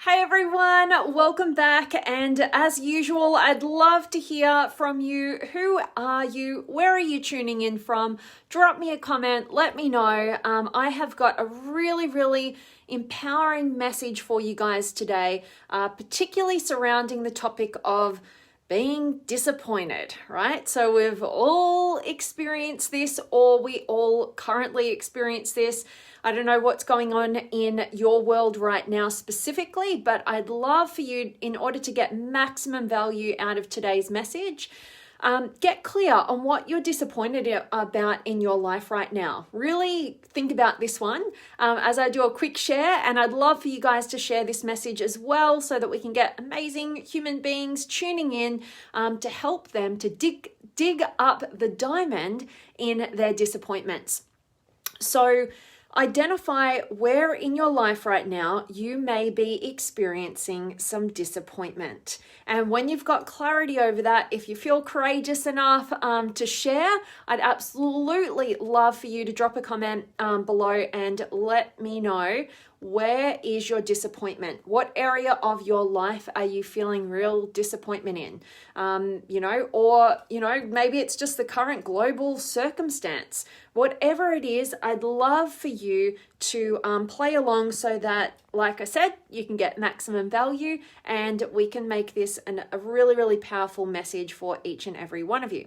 Hey everyone, welcome back. And as usual, I'd love to hear from you. Who are you? Where are you tuning in from? Drop me a comment, let me know. I have got a really empowering message for you guys today, particularly surrounding the topic of being disappointed, right? So we've all experienced this, or we all currently experience this. I don't know what's going on in your world right now specifically, but I'd love for you, in order to get maximum value out of today's message, get clear on what you're disappointed about in your life right now. Really think about this one as I do a quick share, and I'd love for you guys to share this message as well so that we can get amazing human beings tuning in to help them to dig up the diamond in their disappointments. So identify where in your life right now you may be experiencing some disappointment. And when you've got clarity over that, if you feel courageous enough to share, I'd absolutely love for you to drop a comment below and let me know, where is your disappointment? What area of your life are you feeling real disappointment in? Maybe it's just the current global circumstance. Whatever it is, I'd love for you to play along so that, like I said, you can get maximum value and we can make this a really powerful message for each and every one of you.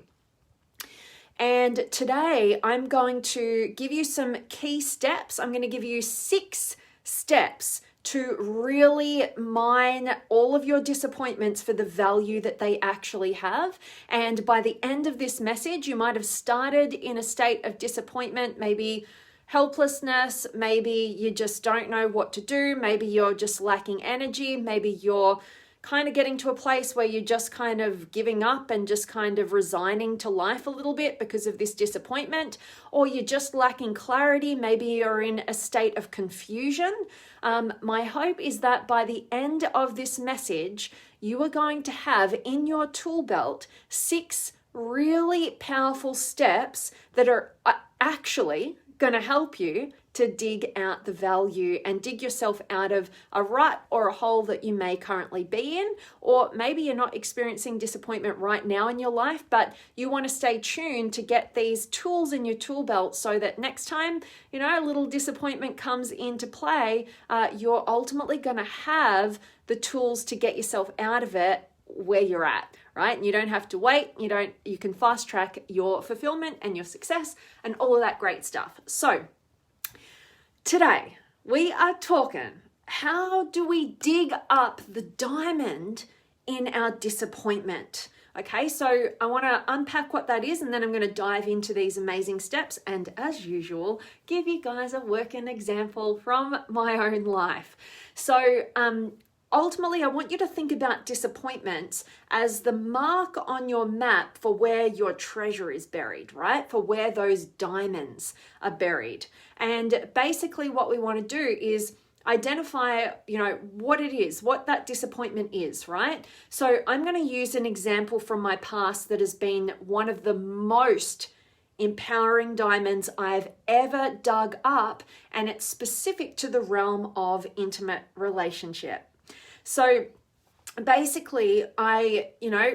And today I'm going to give you some key steps. I'm going to give you 6 steps to really mine all of your disappointments for the value that they actually have. And by the end of this message, you might have started in a state of disappointment, maybe helplessness, maybe you just don't know what to do, maybe you're just lacking energy, maybe you're kind of getting to a place where you're just kind of giving up and just kind of resigning to life a little bit because of this disappointment, or you're just lacking clarity. Maybe you're in a state of confusion. My hope is that by the end of this message, you are going to have in your tool belt 6 really powerful steps that are actually going to help you to dig out the value and dig yourself out of a rut or a hole that you may currently be in. Or maybe you're not experiencing disappointment right now in your life, but you want to stay tuned to get these tools in your tool belt so that next time, a little disappointment comes into play, you're ultimately going to have the tools to get yourself out of it where you're at, right? And you don't have to wait. You can fast track your fulfillment and your success and all of that great stuff. So today we are talking, how do we dig up the diamond in our disappointment? Okay, so I want to unpack what that is, and then I'm going to dive into these amazing steps, and as usual, give you guys a working example from my own life. So ultimately, I want you to think about disappointments as the mark on your map for where your treasure is buried, right? For where those diamonds are buried. And basically what we want to do is identify, what it is, what that disappointment is, right? So I'm going to use an example from my past that has been one of the most empowering diamonds I've ever dug up, and it's specific to the realm of intimate relationship. So basically, I,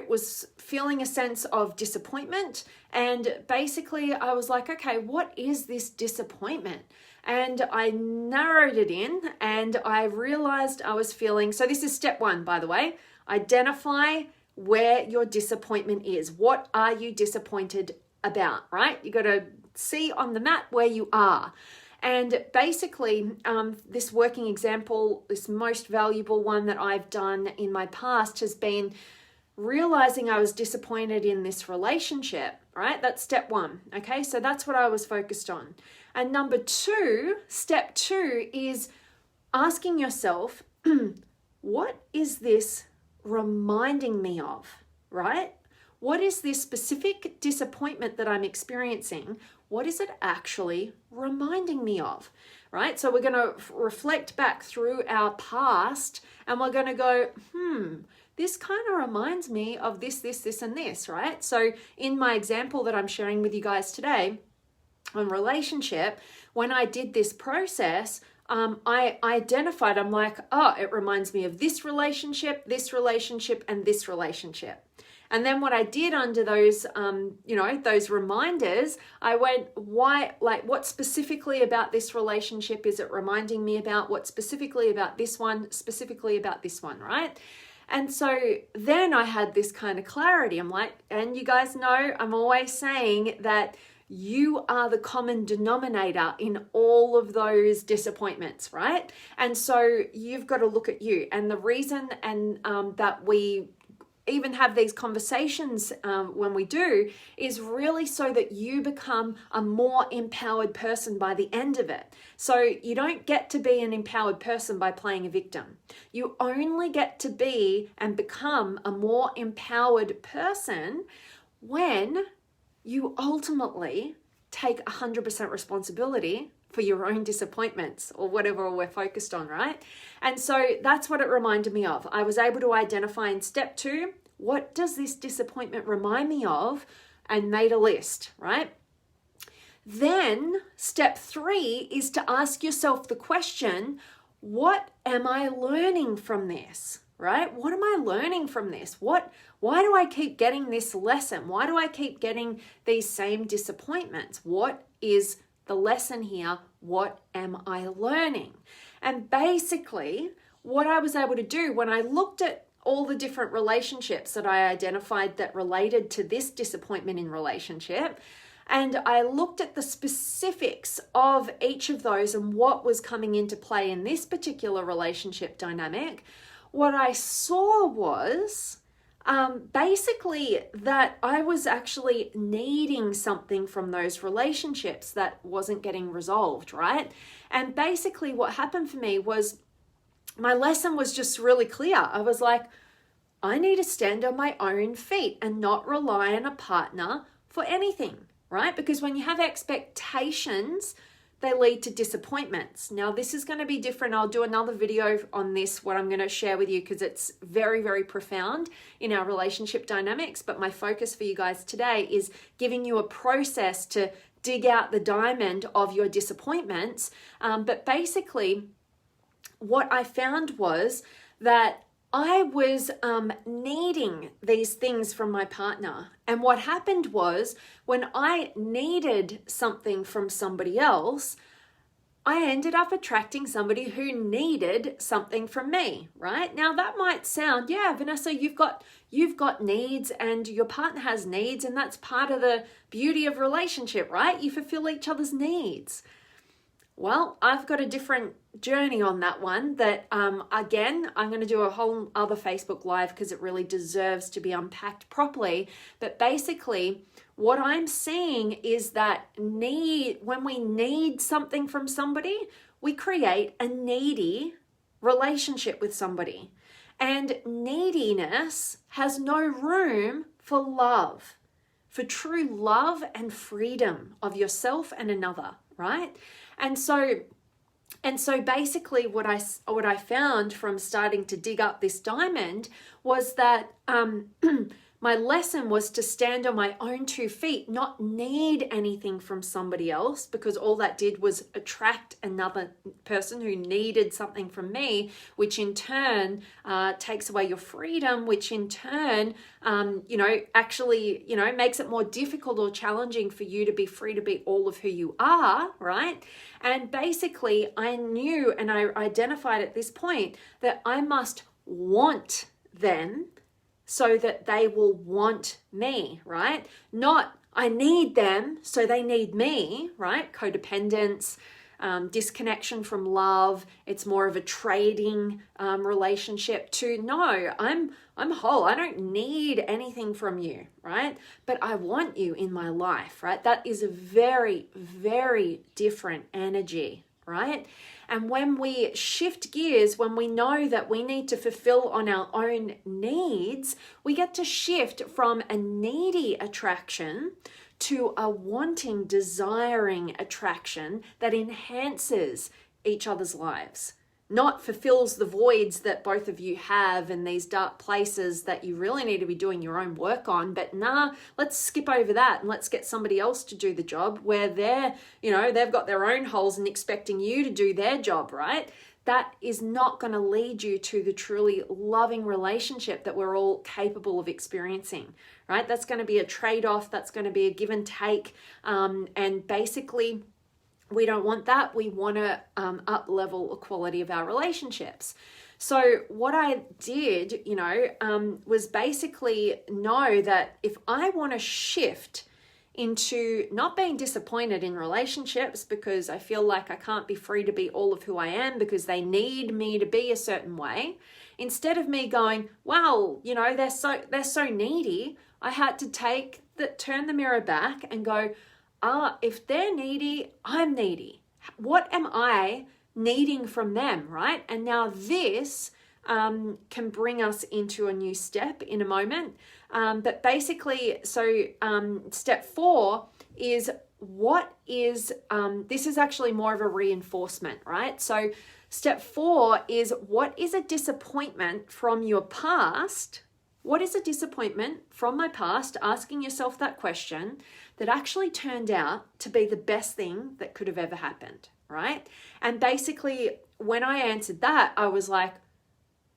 was feeling a sense of disappointment, and basically I was like, okay, what is this disappointment? And I narrowed it in, and I realized I was feeling, so this is step 1, by the way, identify where your disappointment is. What are you disappointed about, right? You got to see on the map where you are. And basically, this working example, this most valuable one that I've done in my past, has been realizing I was disappointed in this relationship, right? That's step 1. Okay, so that's what I was focused on. And step 2 is asking yourself, what is this reminding me of, right? What is this specific disappointment that I'm experiencing? What is it actually reminding me of, right? So we're going to reflect back through our past, and we're going to go, this kind of reminds me of this, and this, right? So in my example that I'm sharing with you guys today on relationship, when I did this process, I identified, I'm like, oh, it reminds me of this relationship, and this relationship. And then what I did under those, those reminders, I went, what specifically about this relationship is it reminding me about? What specifically about this one, right? And so then I had this kind of clarity. I'm like, and you guys know, I'm always saying that you are the common denominator in all of those disappointments, right? And so you've got to look at you. And the reason that we even have these conversations when we do is really so that you become a more empowered person by the end of it. So you don't get to be an empowered person by playing a victim. You only get to be and become a more empowered person when you ultimately take 100% responsibility for your own disappointments or whatever we're focused on, right? And so that's what it reminded me of. I was able to identify in step 2, what does this disappointment remind me of? And made a list, right? Then step 3 is to ask yourself the question, what am I learning from this? Right? What am I learning from this? Why do I keep getting this lesson? Why do I keep getting these same disappointments? What is the lesson here? What am I learning? And basically, what I was able to do when I looked at all the different relationships that I identified that related to this disappointment in relationship, and I looked at the specifics of each of those and what was coming into play in this particular relationship dynamic, what I saw was basically that I was actually needing something from those relationships that wasn't getting resolved, right? And basically what happened for me was my lesson was just really clear. I was like, I need to stand on my own feet and not rely on a partner for anything, right? Because when you have expectations, they lead to disappointments. Now, this is going to be different. I'll do another video on this, what I'm going to share with you, because it's very, very profound in our relationship dynamics. But my focus for you guys today is giving you a process to dig out the diamond of your disappointments. But basically, what I found was that I was needing these things from my partner. And what happened was when I needed something from somebody else, I ended up attracting somebody who needed something from me, right? Now that might sound, yeah, Vanessa, you've got needs and your partner has needs, and that's part of the beauty of relationship, right? You fulfill each other's needs. Well, I've got a different journey on that one that, again, I'm going to do a whole other Facebook Live because it really deserves to be unpacked properly. But basically, what I'm seeing is that when we need something from somebody, we create a needy relationship with somebody. And neediness has no room for love, for true love and freedom of yourself and another, right? And so basically what I found from starting to dig up this diamond was that my lesson was to stand on my own 2 feet, not need anything from somebody else, because all that did was attract another person who needed something from me, which in turn takes away your freedom, which in turn, actually, makes it more difficult or challenging for you to be free to be all of who you are, right? And basically, I knew and I identified at this point that I must want them so that they will want me, right? Not I need them so they need me, right? Codependence, disconnection from love. It's more of a trading relationship to no, I'm whole. I don't need anything from you, right? But I want you in my life, right? That is a very, very different energy, right? And when we shift gears, when we know that we need to fulfill on our own needs, we get to shift from a needy attraction to a wanting, desiring attraction that enhances each other's lives. not fulfills the voids that both of you have and these dark places that you really need to be doing your own work on. But nah, let's skip over that and let's get somebody else to do the job where they've got their own holes and expecting you to do their job, right? That is not going to lead you to the truly loving relationship that we're all capable of experiencing, right? That's going to be a trade-off. That's going to be a give and take. And basically, we don't want that. We want to up-level the quality of our relationships. So what I did, was basically know that if I want to shift into not being disappointed in relationships because I feel like I can't be free to be all of who I am because they need me to be a certain way, instead of me going, wow, they're so needy, I had to turn the mirror back and go, if they're needy, I'm needy. What am I needing from them, right? And now this can bring us into a new step in a moment. But basically, step 4 is this is actually more of a reinforcement, right? So step 4 is, what is a disappointment from your past? What is a disappointment from my past? Asking yourself that question that actually turned out to be the best thing that could have ever happened, right? And basically, when I answered that, I was like,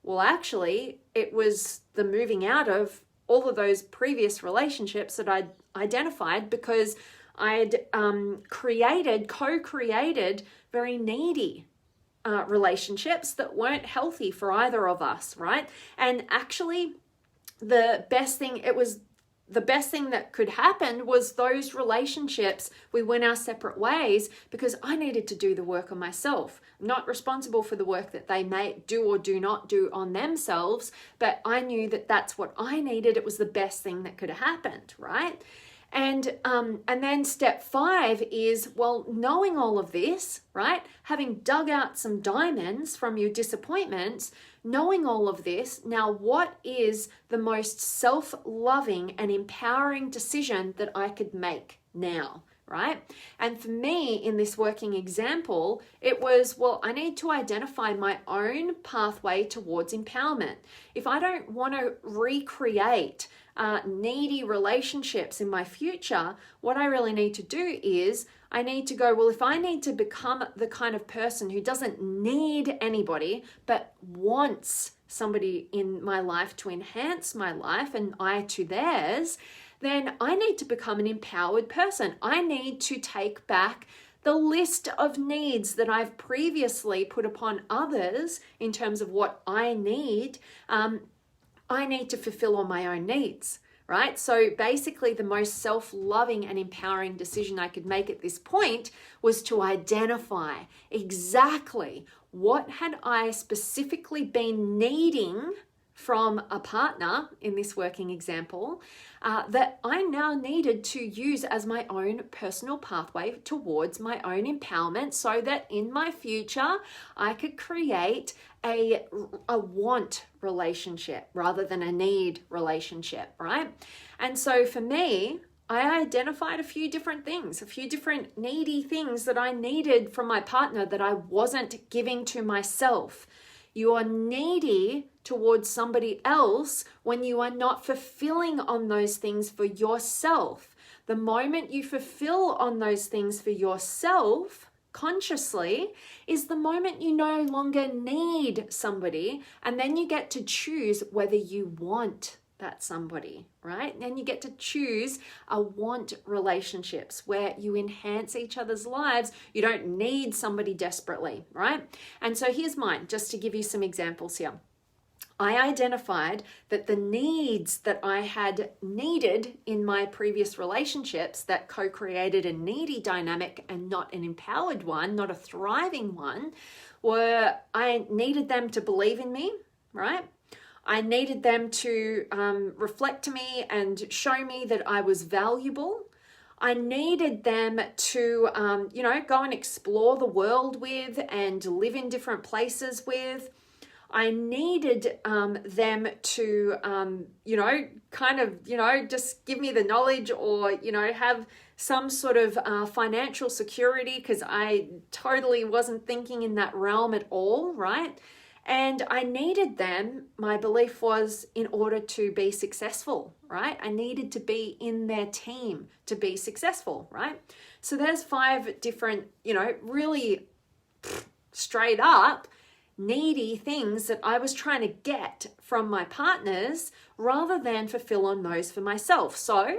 well, actually, it was the moving out of all of those previous relationships that I'd identified because I'd co-created very needy relationships that weren't healthy for either of us, right? And actually, the best thing that could happen was those relationships, we went our separate ways because I needed to do the work on myself. I'm not responsible for the work that they may do or do not do on themselves, but I knew that that's what I needed. It was the best thing that could have happened, right? And then step 5 is, well, knowing all of this, right? Having dug out some diamonds from your disappointments, knowing all of this, now what is the most self-loving and empowering decision that I could make now, right? And for me, in this working example, it was, well, I need to identify my own pathway towards empowerment. If I don't want to recreate needy relationships in my future, what I really need to do is I need to go, well, if I need to become the kind of person who doesn't need anybody, but wants somebody in my life to enhance my life and I to theirs, then I need to become an empowered person. I need to take back the list of needs that I've previously put upon others in terms of what I need. I need to fulfill all my own needs, right? So basically the most self-loving and empowering decision I could make at this point was to identify exactly what had I specifically been needing from a partner in this working example that I now needed to use as my own personal pathway towards my own empowerment so that in my future I could create a want relationship rather than a need relationship, right? And so for me, I identified a few different things, a few different needy things that I needed from my partner that I wasn't giving to myself. You are needy towards somebody else when you are not fulfilling on those things for yourself. The moment you fulfill on those things for yourself consciously is the moment you no longer need somebody, and then you get to choose whether you want that somebody, right? And you get to choose a want relationships where you enhance each other's lives. You don't need somebody desperately, right? And so here's mine, just to give you some examples here. I identified that the needs that I had needed in my previous relationships that co-created a needy dynamic and not an empowered one, not a thriving one, were I needed them to believe in me, right? I needed them to reflect to me and show me that I was valuable. I needed them to, go and explore the world with and live in different places with. I needed them to, just give me the knowledge or, have some sort of financial security, because I totally wasn't thinking in that realm at all, right? And I needed them, my belief was, in order to be successful, right? I needed to be in their team to be successful, right? So there's 5 different, really straight up needy things that I was trying to get from my partners rather than fulfill on those for myself. So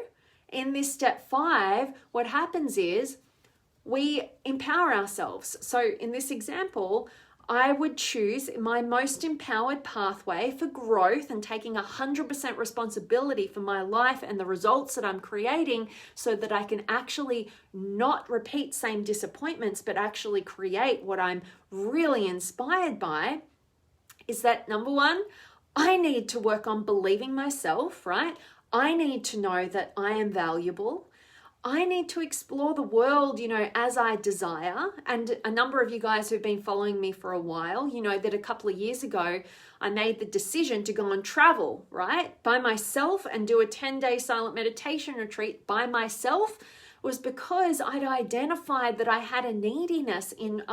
in this step 5, what happens is we empower ourselves. So in this example, I would choose my most empowered pathway for growth and taking 100% responsibility for my life and the results that I'm creating, so that I can actually not repeat same disappointments, but actually create what I'm really inspired by. Is that number 1, I need to work on believing myself, right? I need to know that I am valuable. I need to explore the world, as I desire. And a number of you guys who've been following me for a while, that a couple of years ago, I made the decision to go and travel, right? By myself, and do a 10-day silent meditation retreat by myself, was because I'd identified that I had a neediness in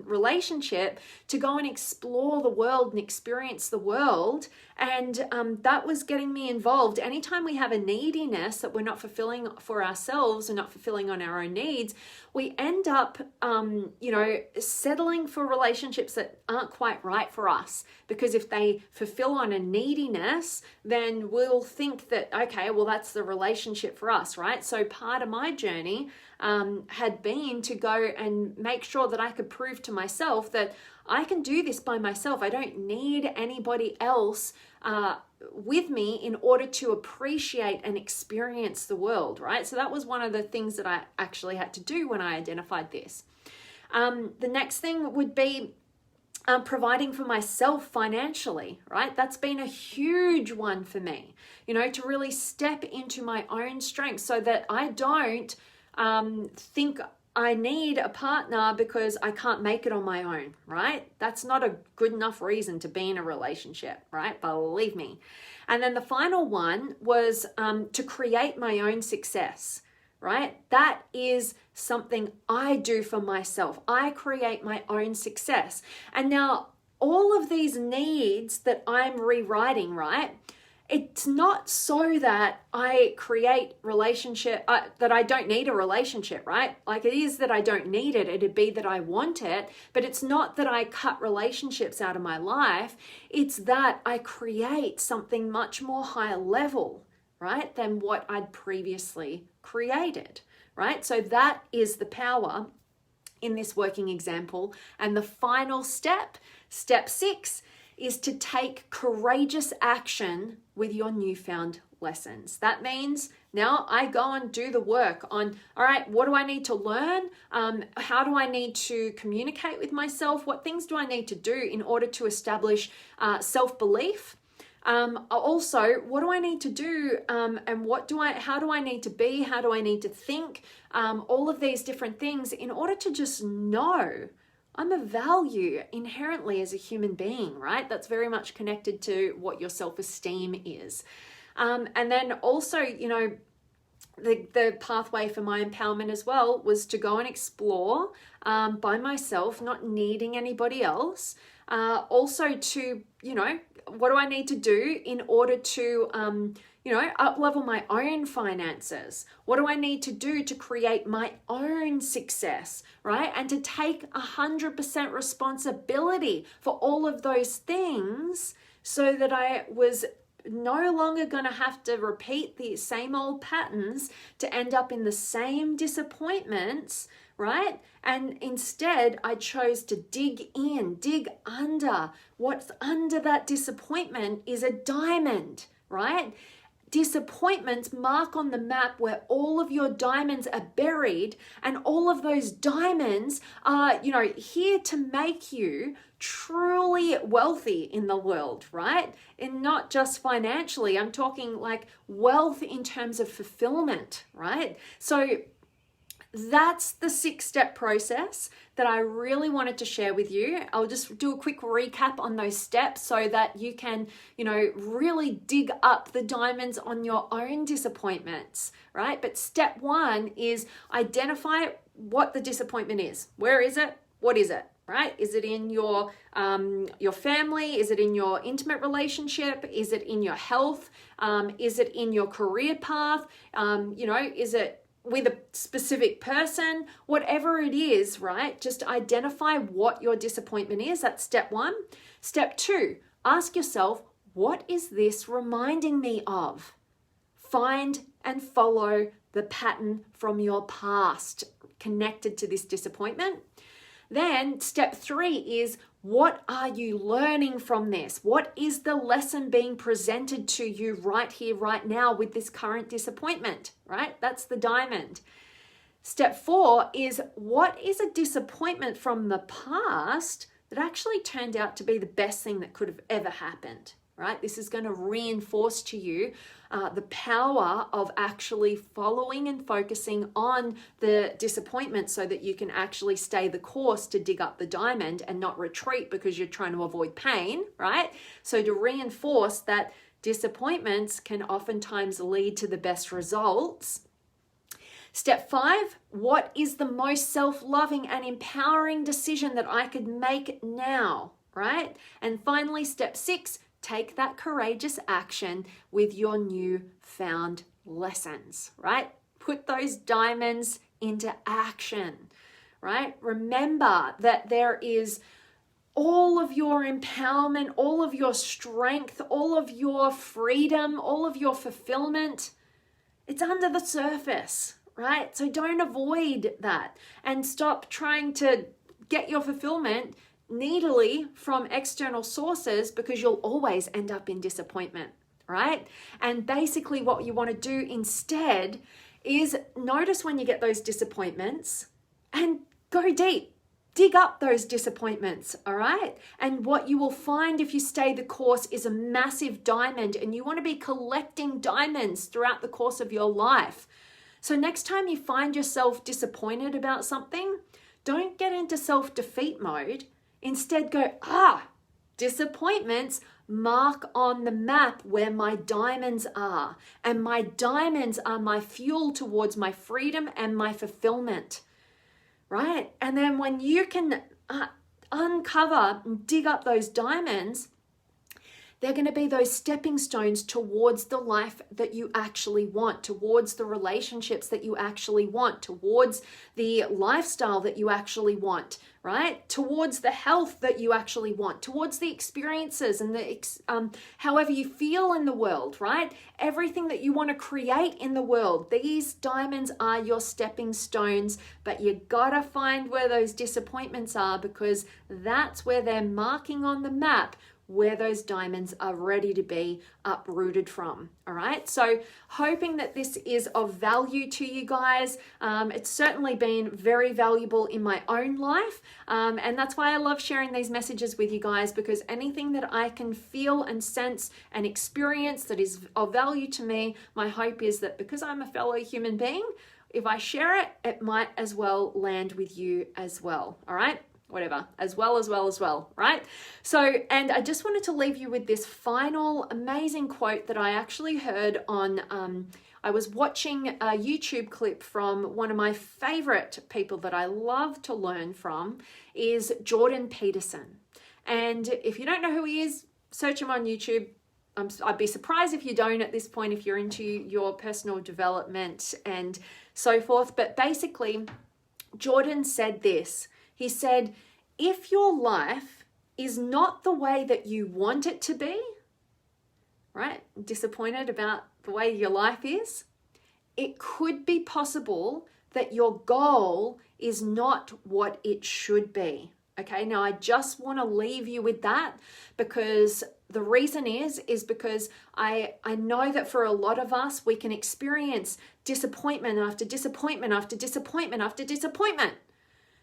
relationship to go and explore the world and experience the world. And that was getting me involved. Anytime we have a neediness that we're not fulfilling for ourselves and not fulfilling on our own needs, we end up, settling for relationships that aren't quite right for us. Because if they fulfill on a neediness, then we'll think that, okay, well, that's the relationship for us, right? So part of my journey had been to go and make sure that I could prove to myself that I can do this by myself. I don't need anybody else with me in order to appreciate and experience the world, right? So that was one of the things that I actually had to do when I identified this. The next thing would be providing for myself financially, right? That's been a huge one for me, to really step into my own strength so that I don't think I need a partner because I can't make it on my own, right? That's not a good enough reason to be in a relationship, right? Believe me. And then the final one was to create my own success, right? That is something I do for myself. I create my own success. And now all of these needs that I'm rewriting, right? It's not so that I create relationship, that I don't need a relationship, right? Like, it is that I don't need it. It'd be that I want it, but it's not that I cut relationships out of my life. It's that I create something much more higher level, right, than what I'd previously created, right? So that is the power in this working example. And the final step, step 6, is to take courageous action with your newfound lessons. That means now I go and do the work on, all right, what do I need to learn? How do I need to communicate with myself? What things do I need to do in order to establish self-belief? Also, what do I need to do? And how do I need to be? How do I need to think? All of these different things in order to just know I'm of value inherently as a human being, right? That's very much connected to what your self-esteem is. And then also, the pathway for my empowerment as well was to go and explore by myself, not needing anybody else. Also to, what do I need to do in order to, up-level my own finances? What do I need to do to create my own success, right? And to take 100% responsibility for all of those things so that I was no longer going to have to repeat the same old patterns to end up in the same disappointments, right? And instead, I chose to dig under. What's under that disappointment is a diamond, right? Disappointments mark on the map where all of your diamonds are buried, and all of those diamonds are, here to make you truly wealthy in the world, right? And not just financially. I'm talking like wealth in terms of fulfillment, right? So That's the 6-step process that I really wanted to share with you. I'll just do a quick recap on those steps so that you can, really dig up the diamonds on your own disappointments, right? But step 1 is identify what the disappointment is. Where is it? What is it? Right? Is it in your family? Is it in your intimate relationship? Is it in your health? Is it in your career path? Is it with a specific person? Whatever it is, right? Just identify what your disappointment is. That's step 1. Step 2, ask yourself, what is this reminding me of? Find and follow the pattern from your past connected to this disappointment. Then step 3 is, what are you learning from this? What is the lesson being presented to you right here, right now with this current disappointment, right? That's the diamond. Step 4 is, what is a disappointment from the past that actually turned out to be the best thing that could have ever happened, right? This is going to reinforce to you the power of actually following and focusing on the disappointment so that you can actually stay the course to dig up the diamond and not retreat because you're trying to avoid pain, right? So to reinforce that disappointments can oftentimes lead to the best results. Step 5, what is the most self-loving and empowering decision that I could make now, right? And finally, step 6, take that courageous action with your newfound lessons, right? Put those diamonds into action, right? Remember that there is all of your empowerment, all of your strength, all of your freedom, all of your fulfillment. It's under the surface, right? So don't avoid that and stop trying to get your fulfillment needily from external sources, because you'll always end up in disappointment, right? And basically what you want to do instead is notice when you get those disappointments and go deep. Dig up those disappointments, all right? And what you will find if you stay the course is a massive diamond, and you want to be collecting diamonds throughout the course of your life. So next time you find yourself disappointed about something, don't get into self-defeat mode. Instead go, disappointments, mark on the map where my diamonds are. And my diamonds are my fuel towards my freedom and my fulfillment, right? And then when you can uncover and dig up those diamonds, they're going to be those stepping stones towards the life that you actually want, towards the relationships that you actually want, towards the lifestyle that you actually want, right? Towards the health that you actually want, towards the experiences and the however you feel in the world, right? Everything that you want to create in the world. These diamonds are your stepping stones, but you gotta find where those disappointments are, because that's where they're marking on the map where those diamonds are ready to be uprooted from. All right, so hoping that this is of value to you guys. It's certainly been very valuable in my own life, and that's why I love sharing these messages with you guys, because anything that I can feel and sense and experience that is of value to me, my hope is that because I'm a fellow human being, if I share it, it might as well land with you as well. All right, whatever, as well, right? So, and I just wanted to leave you with this final amazing quote that I actually heard on, I was watching a YouTube clip from one of my favorite people that I love to learn from, is Jordan Peterson. And if you don't know who he is, search him on YouTube. I'd be surprised if you don't at this point, if you're into your personal development and so forth. But basically, Jordan said this. He said, if your life is not the way that you want it to be, right? Disappointed about the way your life is, it could be possible that your goal is not what it should be. Okay, now I just want to leave you with that, because the reason is because I know that for a lot of us, we can experience disappointment after disappointment after disappointment after disappointment.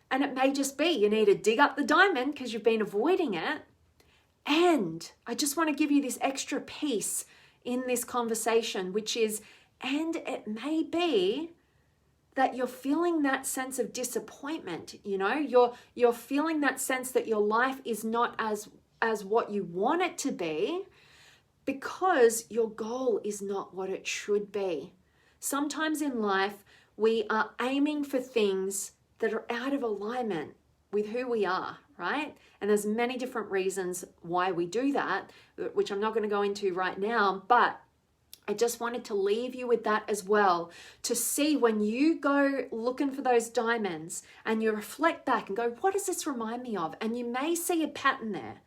And it may just be you need to dig up the diamond because you've been avoiding it. And I just want to give you this extra piece in this conversation, which is, and it may be that you're feeling that sense of disappointment. You're feeling that sense that your life is not as what you want it to be, because your goal is not what it should be. Sometimes in life, we are aiming for things that are out of alignment with who we are, right? And there's many different reasons why we do that, which I'm not going to go into right now, but I just wanted to leave you with that as well, to see when you go looking for those diamonds and you reflect back and go, what does this remind me of? And you may see a pattern there.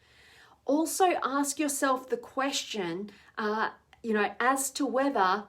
Also ask yourself the question, as to whether,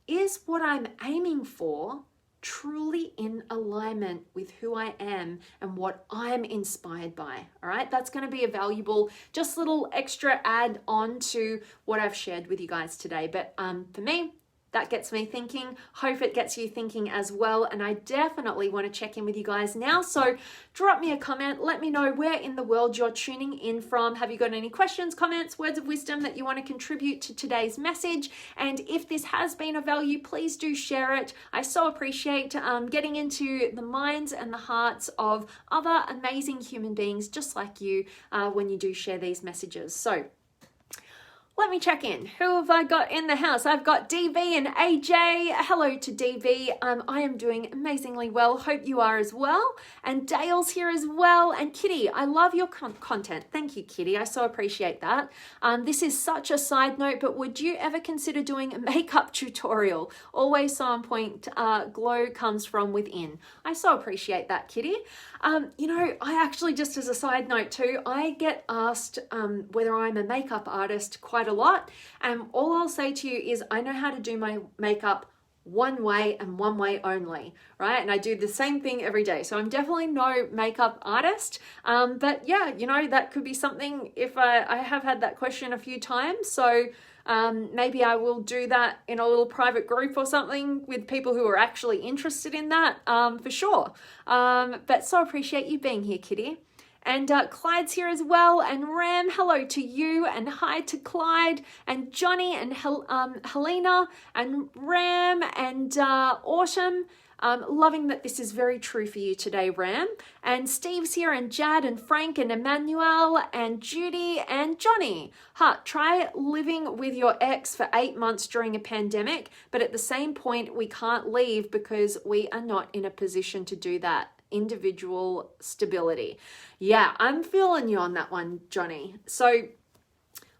is what I'm aiming for truly in alignment with who I am and what I'm inspired by. All right, that's going to be a valuable, just little extra add on to what I've shared with you guys today. But for me, that gets me thinking. Hope it gets you thinking as well. And I definitely want to check in with you guys now. So drop me a comment. Let me know where in the world you're tuning in from. Have you got any questions, comments, words of wisdom that you want to contribute to today's message? And if this has been of value, please do share it. I so appreciate getting into the minds and the hearts of other amazing human beings just like you when you do share these messages. So let me check in. Who have I got in the house? I've got DV and AJ. Hello to DV. I am doing amazingly well. Hope you are as well. And Dale's here as well. And Kitty, I love your content. Thank you, Kitty. I so appreciate that. This is such a side note, but would you ever consider doing a makeup tutorial? Always so on point. Glow comes from within. I so appreciate that, Kitty. I actually, just as a side note too, I get asked whether I'm a makeup artist quite a lot, and all I'll say to you is I know how to do my makeup one way and one way only, right? And I do the same thing every day. So I'm definitely no makeup artist. But yeah, that could be something, if I have had that question a few times. So maybe I will do that in a little private group or something with people who are actually interested in that, for sure. But so appreciate you being here, Kitty. And Clyde's here as well, and Ram, hello to you, and hi to Clyde, and Johnny, and Helena, and Ram, and Autumn. Loving that this is very true for you today, Ram. And Steve's here, and Jad, and Frank, and Emmanuel, and Judy, and Johnny. Try living with your ex for 8 months during a pandemic, but at the same point, we can't leave because we are not in a position to do that. Individual stability. Yeah, I'm feeling you on that one, Johnny. So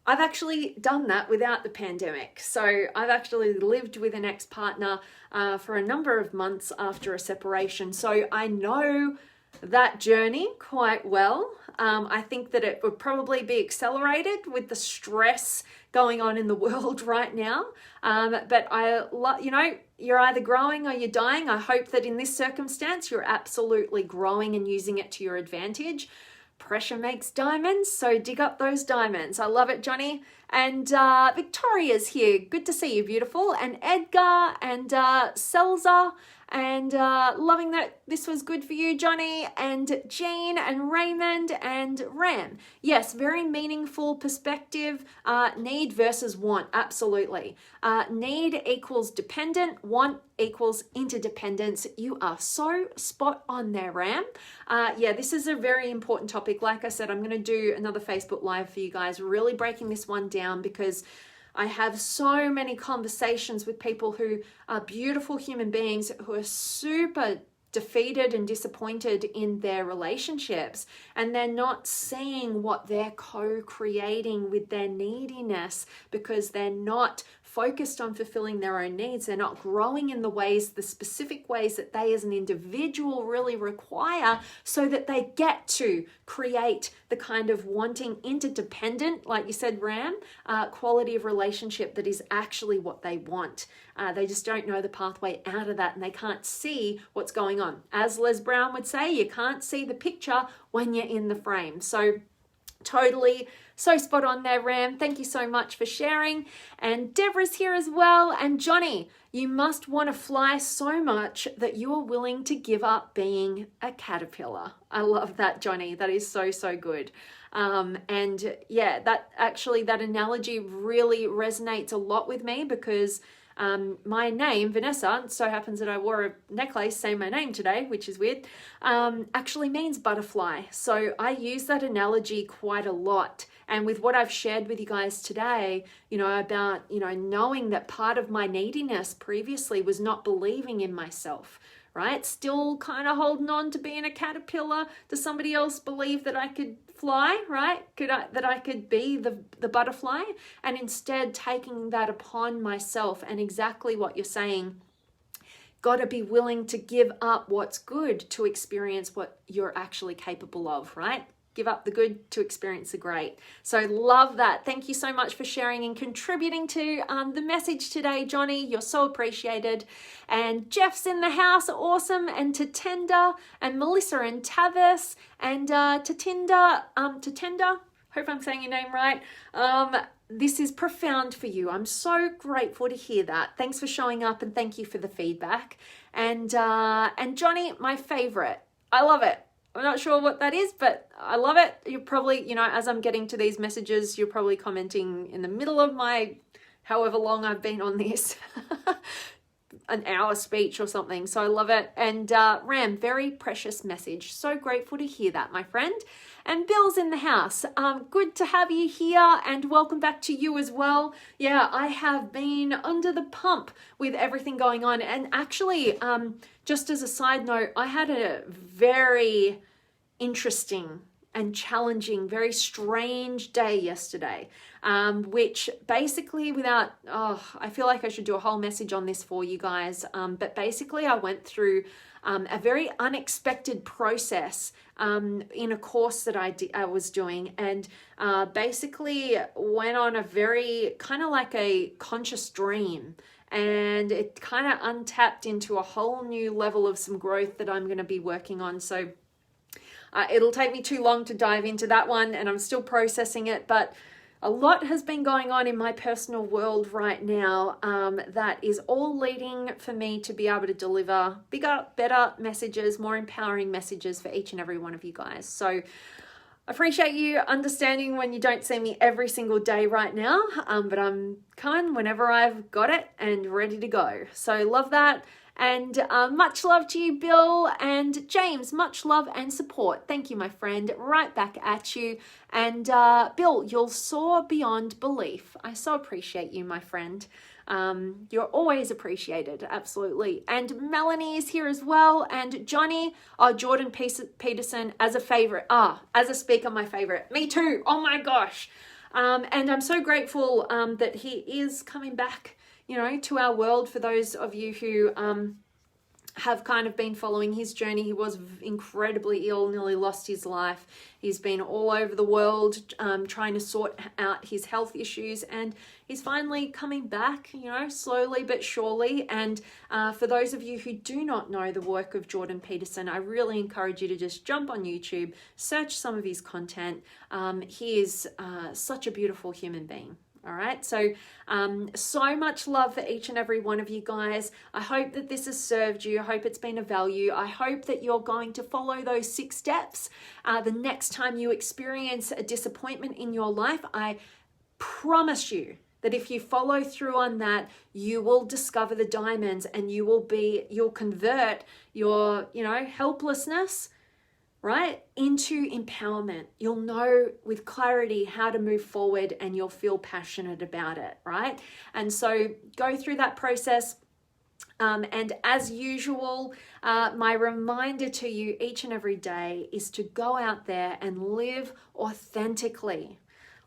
I've actually done that without the pandemic. So I've actually lived with an ex-partner for a number of months after a separation. So I know that journey quite well. I think that it would probably be accelerated with the stress going on in the world right now. But you're either growing or you're dying. I hope that in this circumstance, you're absolutely growing and using it to your advantage. Pressure makes diamonds, so dig up those diamonds. I love it, Johnny. And Victoria's here. Good to see you, beautiful. And Edgar and Selza. And loving that this was good for you, Johnny, and Jean, and Raymond, and Ram. Yes, very meaningful perspective. Need versus want, absolutely. Need equals dependent, want equals interdependence. You are so spot on there, Ram. Yeah, this is a very important topic. Like I said, I'm going to do another Facebook Live for you guys, really breaking this one down, because I have so many conversations with people who are beautiful human beings who are super defeated and disappointed in their relationships, and they're not seeing what they're co-creating with their neediness because they're not focused on fulfilling their own needs. They're not growing in the specific ways that they as an individual really require, so that they get to create the kind of wanting interdependent, like you said, Ram, quality of relationship that is actually what they want. They just don't know the pathway out of that, and they can't see what's going on. As Les Brown would say, you can't see the picture when you're in the frame. So totally, so spot on there, Ram. Thank you so much for sharing. And Deborah's here as well. And Johnny, you must want to fly so much that you are willing to give up being a caterpillar. I love that, Johnny. That is so, so good. And yeah, that analogy really resonates a lot with me, because My name, Vanessa, so happens that I wore a necklace saying my name today, which is weird, actually means butterfly. So I use that analogy quite a lot. And with what I've shared with you guys today, about, knowing that part of my neediness previously was not believing in myself, right? Still kind of holding on to being a caterpillar. Does somebody else believe that I could fly, right? That I could be the butterfly? And instead taking that upon myself, and exactly what you're saying, got to be willing to give up what's good to experience what you're actually capable of, right? Give up the good to experience the great. So love that. Thank you so much for sharing and contributing to the message today, Johnny. You're so appreciated. And Jeff's in the house. Awesome. And Tatenda and Melissa and Tavis and Tatenda, hope I'm saying your name right. This is profound for you. I'm so grateful to hear that. Thanks for showing up, and thank you for the feedback. And Johnny, my favorite. I love it. I'm not sure what that is, but I love it. You're probably, as I'm getting to these messages, you're probably commenting in the middle of my, however long I've been on this, an hour speech or something. So I love it. And Ram, very precious message. So grateful to hear that, my friend. And Bill's in the house. Good to have you here, and welcome back to you as well. Yeah, I have been under the pump with everything going on. And actually, just as a side note, I had a very interesting and challenging, very strange day yesterday, which basically I feel like I should do a whole message on this for you guys. But basically I went through a very unexpected process in a course that I was doing, and basically went on a very kind of like a conscious dream. And it kind of untapped into a whole new level of some growth that I'm going to be working on. So it'll take me too long to dive into that one, and I'm still processing it, but a lot has been going on in my personal world right now that is all leading for me to be able to deliver bigger, better messages, more empowering messages for each and every one of you guys. So I appreciate you understanding when you don't see me every single day right now, but I'm coming whenever I've got it and ready to go. So love that. And much love to you, Bill and James. Much love and support. Thank you, my friend. Right back at you. And Bill, you'll soar beyond belief. I so appreciate you, my friend. You're always appreciated. Absolutely. And Melanie is here as well. And Johnny, Jordan Peterson as a favorite. As a speaker, my favorite. Me too. Oh my gosh. And I'm so grateful that he is coming back, to our world. For those of you who have kind of been following his journey, he was incredibly ill, nearly lost his life. He's been all over the world trying to sort out his health issues, and he's finally coming back, slowly but surely. And for those of you who do not know the work of Jordan Peterson, I really encourage you to just jump on YouTube, search some of his content. He is such a beautiful human being. All right, so so much love for each and every one of you guys. I hope that this has served you. I hope it's been of value. I hope that you're going to follow those 6 steps. The next time you experience a disappointment in your life, I promise you that if you follow through on that, you will discover the diamonds, and you'll convert your, helplessness, right, into empowerment. You'll know with clarity how to move forward, and you'll feel passionate about it, right? And so go through that process. And as usual, my reminder to you each and every day is to go out there and live authentically,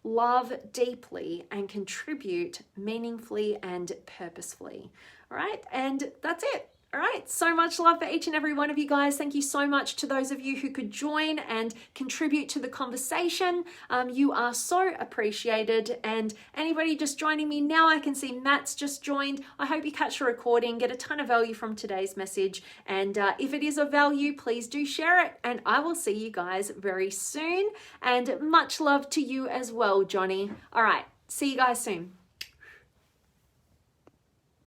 love deeply, and contribute meaningfully and purposefully. All right, and that's it. All right, so much love for each and every one of you guys. Thank you so much to those of you who could join and contribute to the conversation. You are so appreciated. And anybody just joining me now, I can see Matt's just joined. I hope you catch the recording, get a ton of value from today's message. And if it is of value, please do share it. And I will see you guys very soon. And much love to you as well, Johnny. All right, see you guys soon.